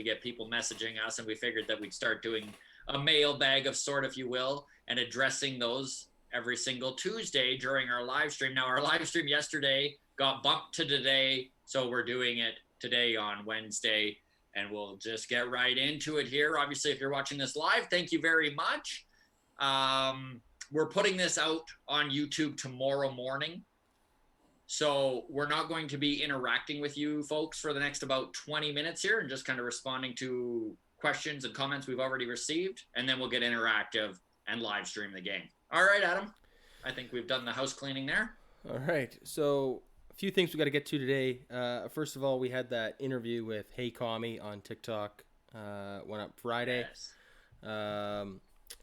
we get people messaging us, and we figured that we'd start doing a mailbag of sort, if you will, and addressing those every single Tuesday during our live stream. Now, our live stream yesterday got bumped to today, so we're doing it today on Wednesday, and we'll just get right into it here. Obviously, if you're watching this live, thank you very much. We're putting this out on YouTube tomorrow morning. So we're not going to be interacting with you folks for the next about 20 minutes here and just kind of responding to questions and comments we've already received. And then we'll get interactive and live stream the game. All right, Adam. I think we've done the house cleaning there. All right. So a few things we got to get to today. First of all, we had that interview with Hey Commie on TikTok. Went up Friday. Yes.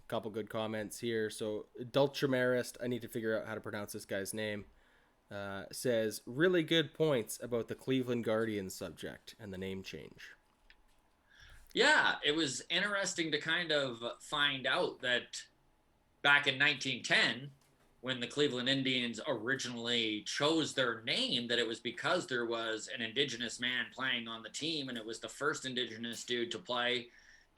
Couple good comments here. So Dultramarist, I need to figure out how to pronounce this guy's name, says really good points about the Cleveland Guardians subject and the name change. Yeah, it was interesting to kind of find out that back in 1910, when the Cleveland Indians originally chose their name, that it was because there was an Indigenous man playing on the team, and it was the first Indigenous dude to play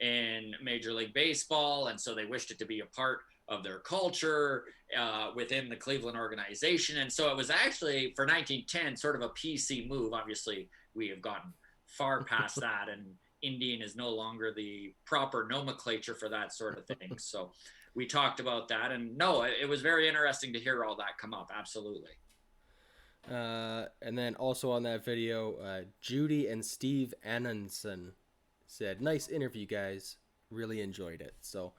in Major League Baseball, and so they wished it to be a part of their culture within the Cleveland organization. And so it was actually, for 1910, sort of a PC move. Obviously, we have gotten far past that, and Indian is no longer the proper nomenclature for that sort of thing. So we talked about that, and no, it was very interesting to hear all that come up. Absolutely. And then also on that video, Judy and Steve Annenson said, "Nice interview, guys. Really enjoyed it." So,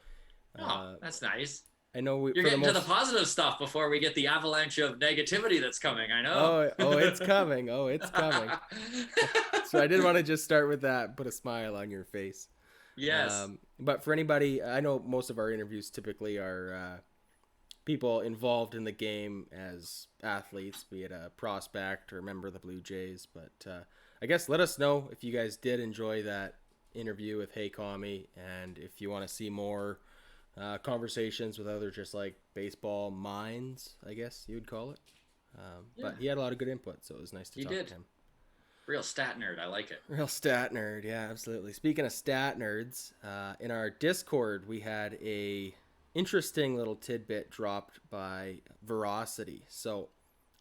that's nice. I know you're getting to the positive stuff before we get the avalanche of negativity that's coming. I know. Oh, it's coming. It's coming. So I did want to just start with that, put a smile on your face. Yes. But for anybody, I know most of our interviews typically are people involved in the game as athletes, be it a prospect or a member of the Blue Jays. But I guess let us know if you guys did enjoy that interview with Hey Commie, and if you want to see more conversations with other just like baseball minds, I guess you would call it. But he had a lot of good input, so it was nice to talk to him. Real stat nerd. I like it. Real stat nerd. Yeah, absolutely. Speaking of stat nerds, in our Discord, we had a interesting little tidbit dropped by Veracity. So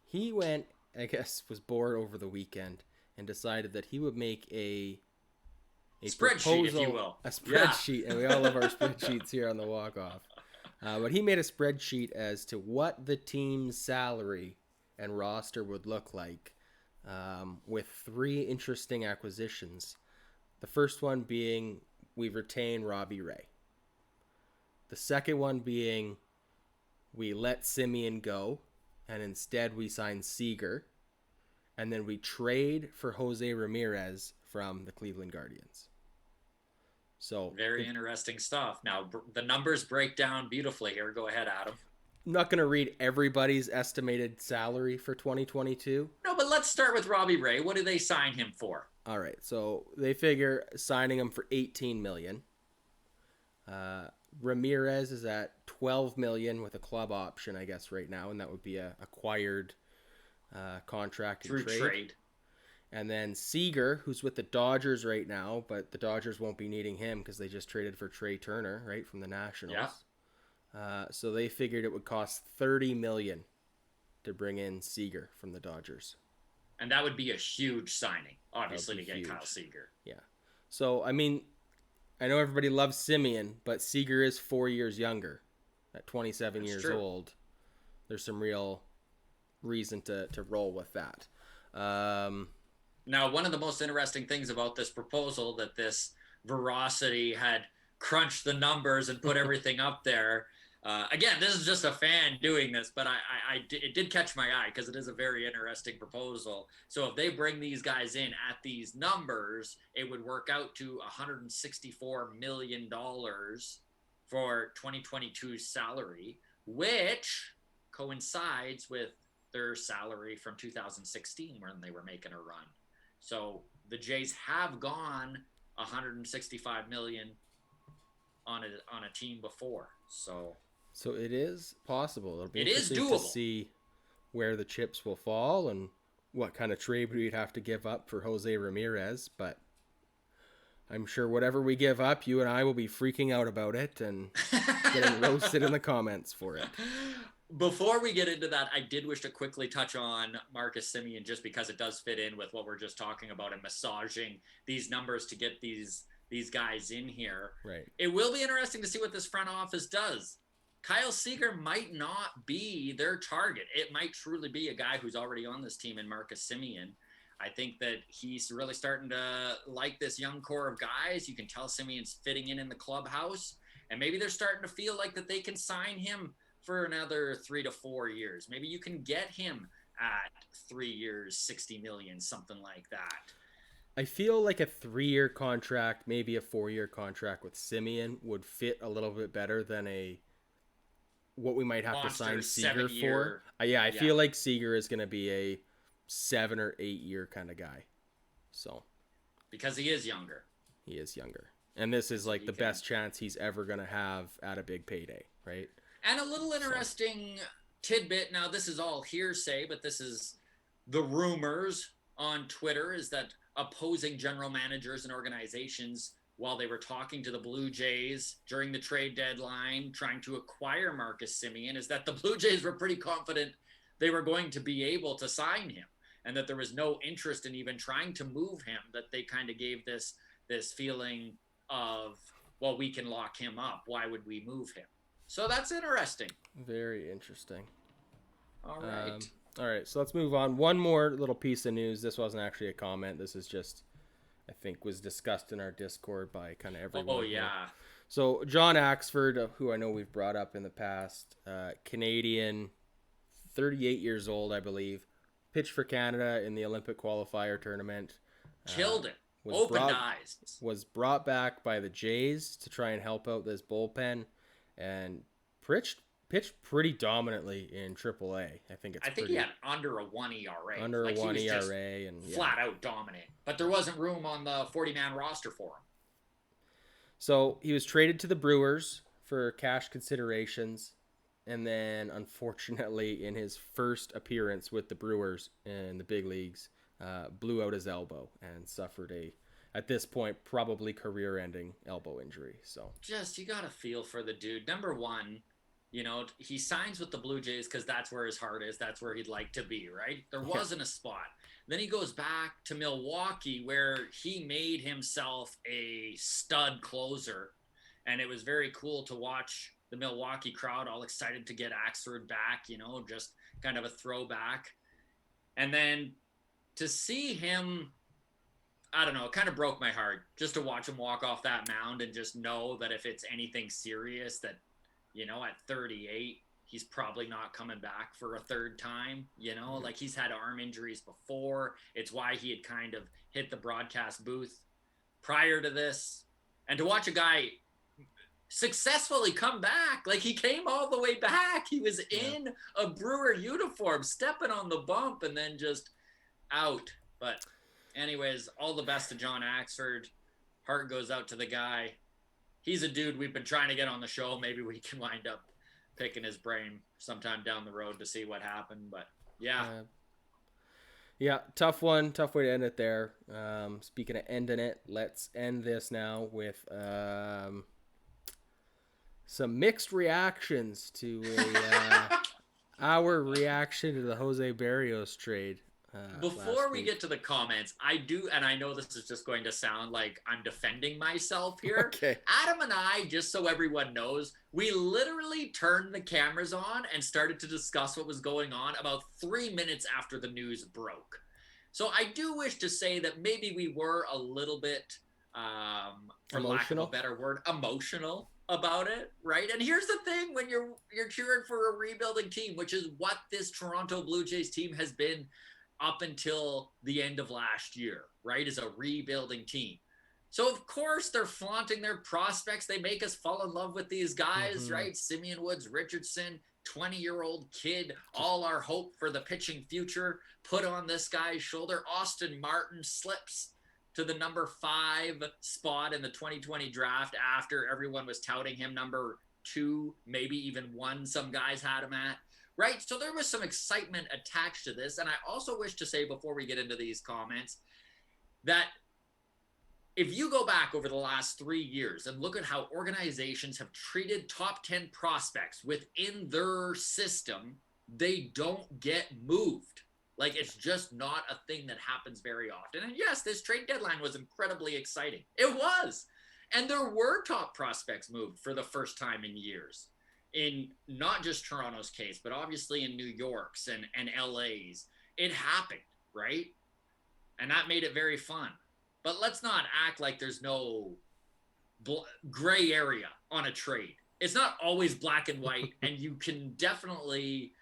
he went, I guess, was bored over the weekend and decided that he would make a spreadsheet, if you will. A spreadsheet, and we all love our spreadsheets here on the walk-off. But he made a spreadsheet as to what the team's salary and roster would look like with three interesting acquisitions. The first one being we retain Robbie Ray. The second one being we let Simeon go, and instead we sign Seager. And then we trade for Jose Ramirez from the Cleveland Guardians. So very interesting stuff. Now, the numbers break down beautifully here. Go ahead, Adam. I'm not going to read everybody's estimated salary for 2022. No, but let's start with Robbie Ray. What do they sign him for? All right, so they figure signing him for $18 million. Ramirez is at $12 million with a club option, I guess, right now, and that would be a acquired contract through trade. And then Seager, who's with the Dodgers right now, but the Dodgers won't be needing him because they just traded for Trey Turner, right, from the Nationals. Yeah. So they figured it would cost $30 million to bring in Seager from the Dodgers. And that would be a huge signing, obviously, to get Kyle Seager. Yeah. So, I mean, I know everybody loves Simeon, but Seager is 4 years younger at 27 years old. There's some real reason to roll with that. Now, one of the most interesting things about this proposal that this Veracity had crunched the numbers and put everything up there. Again, this is just a fan doing this, but it did catch my eye because it is a very interesting proposal. So if they bring these guys in at these numbers, it would work out to $164 million for 2022's salary, which coincides with their salary from 2016 when they were making a run. So the Jays have gone $165 million on a team before. So it is possible. It'll be interesting to see where the chips will fall and what kind of trade we'd have to give up for Jose Ramirez. But I'm sure whatever we give up, you and I will be freaking out about it and getting roasted in the comments for it. Before we get into that, I did wish to quickly touch on Marcus Simeon just because it does fit in with what we're just talking about and massaging these numbers to get these guys in here. Right. It will be interesting to see what this front office does. Kyle Seager might not be their target. It might truly be a guy who's already on this team in Marcus Simeon. I think that he's really starting to like this young core of guys. You can tell Simeon's fitting in the clubhouse, and maybe they're starting to feel like that they can sign him for another 3 to 4 years. Maybe you can get him at 3 years, 60 million, something like that. I feel like a 3-year contract, maybe a 4-year contract with Simeon would fit a little bit better than what we might have to sign Seager for. I feel like Seager is going to be a 7 or 8 year kind of guy. So because he is younger. He is younger. And this is like the best chance he's ever going to have at a big payday, right? And a little interesting tidbit. Now, this is all hearsay, but this is the rumors on Twitter, is that opposing general managers and organizations, while they were talking to the Blue Jays during the trade deadline, trying to acquire Marcus Simeon, is that the Blue Jays were pretty confident they were going to be able to sign him and that there was no interest in even trying to move him, that they kind of gave this feeling of, well, we can lock him up. Why would we move him? So that's interesting. Very interesting. All right. All right, so let's move on. One more little piece of news. This wasn't actually a comment. This is just, I think, was discussed in our Discord by kind of everyone. Oh, yeah. Here. So John Axford, who I know we've brought up in the past, Canadian, 38 years old, I believe, pitched for Canada in the Olympic qualifier tournament. Killed it. Opened eyes. Was brought back by the Jays to try and help out this bullpen, and pitched pretty dominantly in AAA. I think he had under a 1 ERA. Under a 1 ERA and flat out dominant. But there wasn't room on the 40-man roster for him. So he was traded to the Brewers for cash considerations, and then unfortunately in his first appearance with the Brewers in the big leagues, blew out his elbow and suffered at this point, probably career-ending elbow injury. So just, you got to feel for the dude. Number one, he signs with the Blue Jays because that's where his heart is. That's where he'd like to be, right? There wasn't a spot. Then he goes back to Milwaukee, where he made himself a stud closer. And it was very cool to watch the Milwaukee crowd all excited to get Axford back, just kind of a throwback. And then to see him, I don't know, it kind of broke my heart just to watch him walk off that mound and just know that if it's anything serious, that, at 38, he's probably not coming back for a third time, like he's had arm injuries before. It's why he had kind of hit the broadcast booth prior to this. And to watch a guy successfully come back, like he came all the way back. He was in a Brewer uniform, stepping on the bump and then just out. But anyways, all the best to John Axford. Heart goes out to the guy. He's a dude we've been trying to get on the show. Maybe we can wind up picking his brain sometime down the road to see what happened. But yeah, tough one. Tough way to end it there. Speaking of ending it, let's end this now with some mixed reactions to our reaction to the Jose Berrios trade. Before we get to the comments, and I know this is just going to sound like I'm defending myself here. Okay. Adam and I, just so everyone knows, we literally turned the cameras on and started to discuss what was going on about 3 minutes after the news broke. So I do wish to say that maybe we were a little bit, for lack of a better word, emotional about it, right? And here's the thing, when you're cheering for a rebuilding team, which is what this Toronto Blue Jays team has been up until the end of last year, right, is a rebuilding team. So, of course, they're flaunting their prospects. They make us fall in love with these guys, right? Simeon, Woods-Richardson, 20-year-old kid, all our hope for the pitching future put on this guy's shoulder. Austin Martin slips to the number 5 spot in the 2020 draft after everyone was touting him number 2, maybe even 1, some guys had him at. Right, so there was some excitement attached to this. And I also wish to say, before we get into these comments, that if you go back over the last 3 years and look at how organizations have treated top 10 prospects within their system, they don't get moved. Like, it's just not a thing that happens very often. And yes, this trade deadline was incredibly exciting. It was. And there were top prospects moved for the first time in years. In not just Toronto's case, but obviously in New York's and LA's. It happened, right? And that made it very fun. But let's not act like there's no gray area on a trade. It's not always black and white, and you can definitely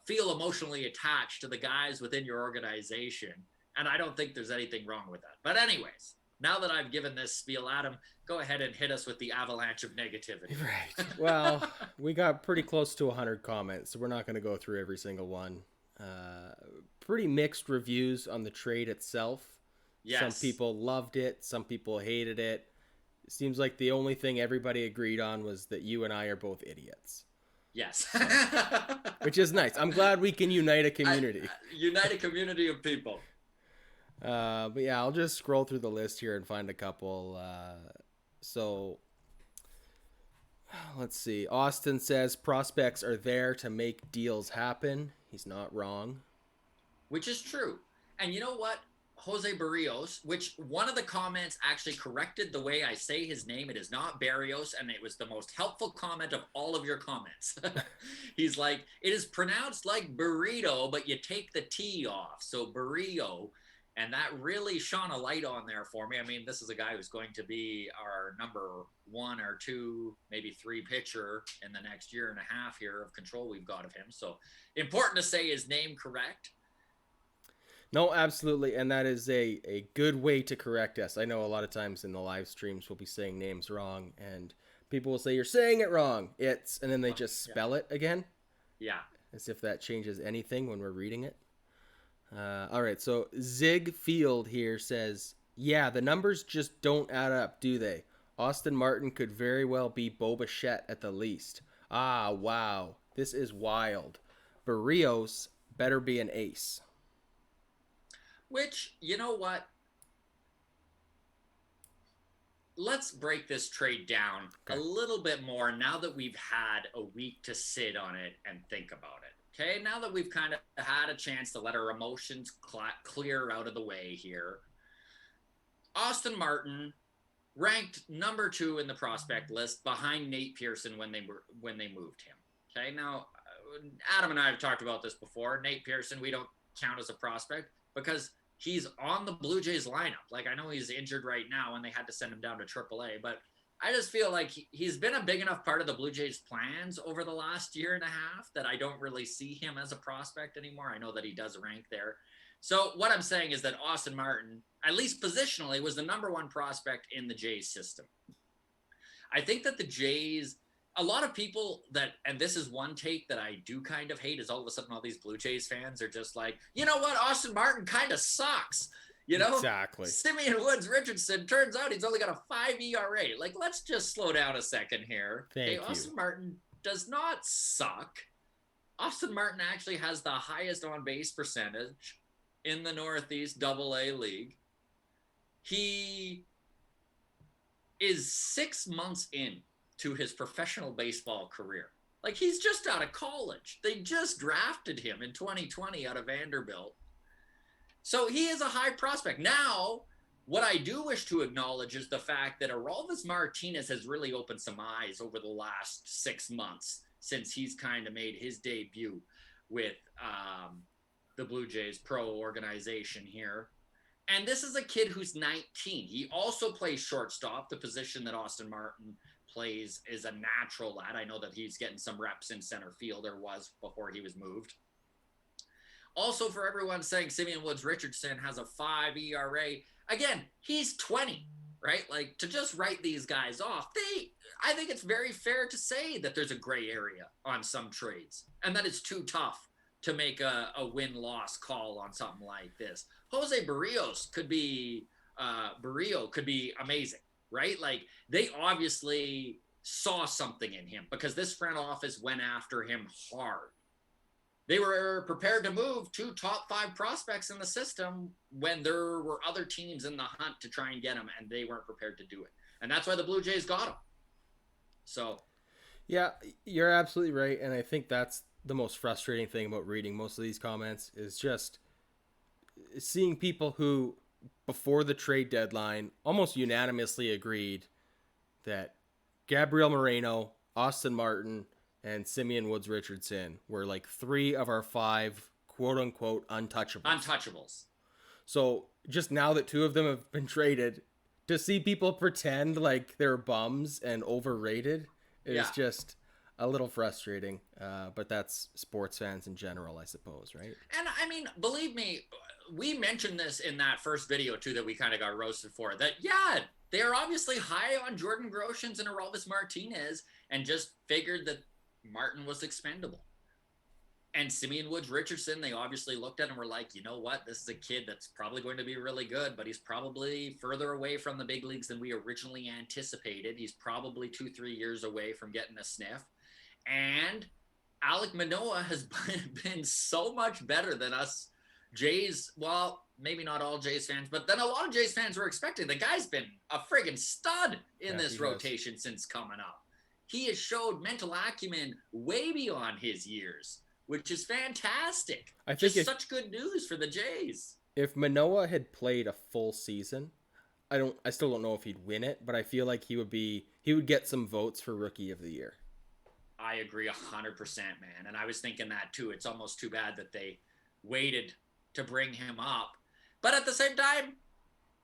feel emotionally attached to the guys within your organization. And I don't think there's anything wrong with that. But anyways, now that I've given this spiel, Adam, go ahead and hit us with the avalanche of negativity. Right. Well, we got pretty close to 100 comments, so we're not going to go through every single one. Pretty mixed reviews on the trade itself. Yes. Some people loved it. Some people hated it. It seems like the only thing everybody agreed on was that you and I are both idiots. Yes. So, which is nice. I'm glad we can unite a community. Unite a community of people. But yeah, I'll just scroll through the list here and find a couple. So let's see. Austin says prospects are there to make deals happen. He's not wrong. Which is true. And you know what? Jose Berrios, which one of the comments actually corrected the way I say his name. It is not Berrios, and it was the most helpful comment of all of your comments. He's like, it is pronounced like burrito, but you take the T off. So Berrio. And that really shone a light on there for me. I mean, this is a guy who's going to be our number 1 or 2, maybe 3 pitcher in the next year and a half here of control we've got of him. So important to say his name correct. No, absolutely. And that is a good way to correct us. I know a lot of times in the live streams we'll be saying names wrong and people will say, you're saying it wrong. And then they just spell it again. Yeah. As if that changes anything when we're reading it. All right. So Zig Field here says, yeah, the numbers just don't add up, do they? Austin Martin could very well be Bo Bichette at the least. Ah, wow. This is wild. Berrios better be an ace. Which, you know what? Let's break this trade down a little bit more now that we've had a week to sit on it and think about it. Okay, now that we've kind of had a chance to let our emotions clear out of the way here. Austin Martin ranked number 2 in the prospect list behind Nate Pearson when they moved him. Okay, now Adam and I have talked about this before. Nate Pearson, we don't count as a prospect because he's on the Blue Jays lineup. Like, I know he's injured right now and they had to send him down to AAA, but I just feel like he's been a big enough part of the Blue Jays' plans over the last year and a half that I don't really see him as a prospect anymore. I know that he does rank there. So what I'm saying is that Austin Martin, at least positionally, was the number 1 prospect in the Jays system. I think that the Jays, a lot of people that, and this is one take that I do kind of hate, is all of a sudden all these Blue Jays fans are just like, you know what, Austin Martin kind of sucks. You know, exactly. Simeon Woods-Richardson, turns out he's only got a 5 ERA. Like, let's just slow down a second here. Thank you. Austin Martin does not suck. Austin Martin actually has the highest on-base percentage in the Northeast AA League. He is 6 months in to his professional baseball career. Like, he's just out of college. They just drafted him in 2020 out of Vanderbilt. So he is a high prospect. Now, what I do wish to acknowledge is the fact that Aroldis Martinez has really opened some eyes over the last 6 months since he's kind of made his debut with the Blue Jays pro organization here. And this is a kid who's 19. He also plays shortstop, the position that Austin Martin plays is a natural at. I know that he's getting some reps in center field, or was before he was moved. Also, for everyone saying Simeon Woods-Richardson has a 5 ERA, again, he's 20, right? Like, to just write these guys off, I think it's very fair to say that there's a gray area on some trades and that it's too tough to make a win-loss call on something like this. Jose Berrios could be amazing, right? Like, they obviously saw something in him because this front office went after him hard. They were prepared to move 2 top 5 prospects in the system when there were other teams in the hunt to try and get them, and they weren't prepared to do it. And that's why the Blue Jays got them. So, Yeah, you're absolutely right, and I think that's the most frustrating thing about reading most of these comments is just seeing people who, before the trade deadline, almost unanimously agreed that Gabriel Moreno, Austin Martin, and Simeon Woods-Richardson were like 3 of our 5 quote-unquote untouchables. Untouchables. So just now that 2 of them have been traded, to see people pretend like they're bums and overrated is just a little frustrating. But that's sports fans in general, I suppose, right? And I mean, believe me, we mentioned this in that first video too that we kind of got roasted for. That they are obviously high on Jordan Groshans and Aroldis Martinez, and just figured that Martin was expendable. And Simeon Woods-Richardson, they obviously looked at and were like, you know what? This is a kid that's probably going to be really good, but he's probably further away from the big leagues than we originally anticipated. He's probably 2-3 years away from getting a sniff. And Alek Manoah has been so much better than us Jays. Well, maybe not all Jays fans, but then a lot of Jays fans were expecting. The guy's been a friggin' stud in this rotation since coming up. He has showed mental acumen way beyond his years, which is fantastic. I think such good news for the Jays. If Manoah had played a full season, I still don't know if he'd win it, but I feel like he would get some votes for Rookie of the Year. I agree 100%, man. And I was thinking that too. It's almost too bad that they waited to bring him up. But at the same time,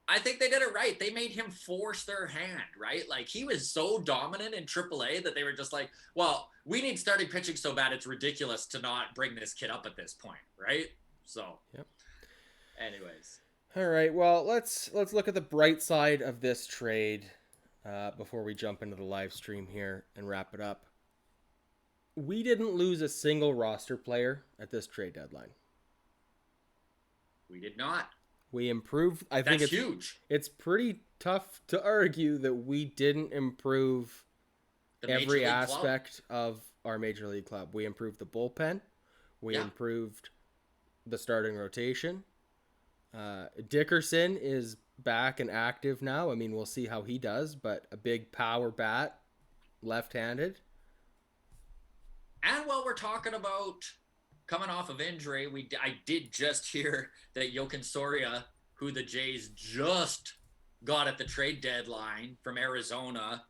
I think they did it right. They made him force their hand, right? Like, he was so dominant in AAA that they were just like, well, we need starting pitching so bad it's ridiculous to not bring this kid up at this point, right? So, anyways. All right, well, let's look at the bright side of this trade before we jump into the live stream here and wrap it up. We didn't lose a single roster player at this trade deadline. We did not. We improved. I think it's huge. It's pretty tough to argue that we didn't improve every aspect of our major league club. We improved the bullpen. We improved the starting rotation. Dickerson is back and active now. I mean, we'll see how he does, but a big power bat, left-handed. And while we're talking about coming off of injury, I did just hear that Joakim Soria, who the Jays just got at the trade deadline from Arizona,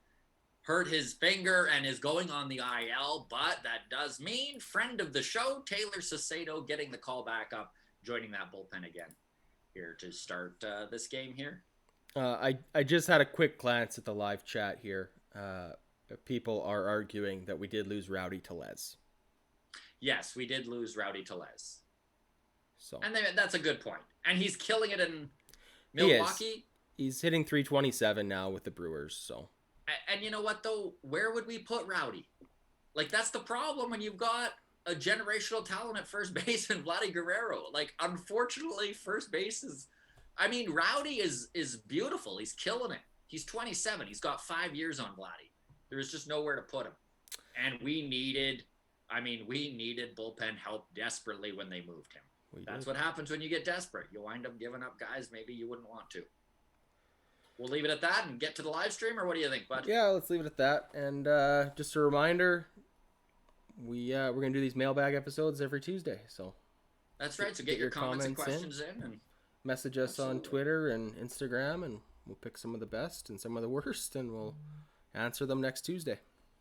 hurt his finger and is going on the IL, but that does mean friend of the show, Taylor Saucedo, getting the call back up, joining that bullpen again here to start this game here. I just had a quick glance at the live chat here. People are arguing that we did lose Rowdy Tellez. Yes, we did lose Rowdy Tellez. And that's a good point. And he's killing it in Milwaukee. He's hitting .327 now with the Brewers. So. And you know what, though? Where would we put Rowdy? Like, that's the problem when you've got a generational talent at first base in Vladdy Guerrero. Like, unfortunately, first base is... I mean, Rowdy is beautiful. He's killing it. He's 27. He's got 5 years on Vladdy. There was just nowhere to put him. And we needed bullpen help desperately when they moved him. That's what happens when you get desperate. You wind up giving up guys maybe you wouldn't want to. We'll leave it at that and get to the live stream, or what do you think, bud? Yeah, let's leave it at that. And just a reminder, we're going to do these mailbag episodes every Tuesday. So that's right. So get your comments and questions in and message us on Twitter and Instagram, and we'll pick some of the best and some of the worst, and we'll answer them next Tuesday.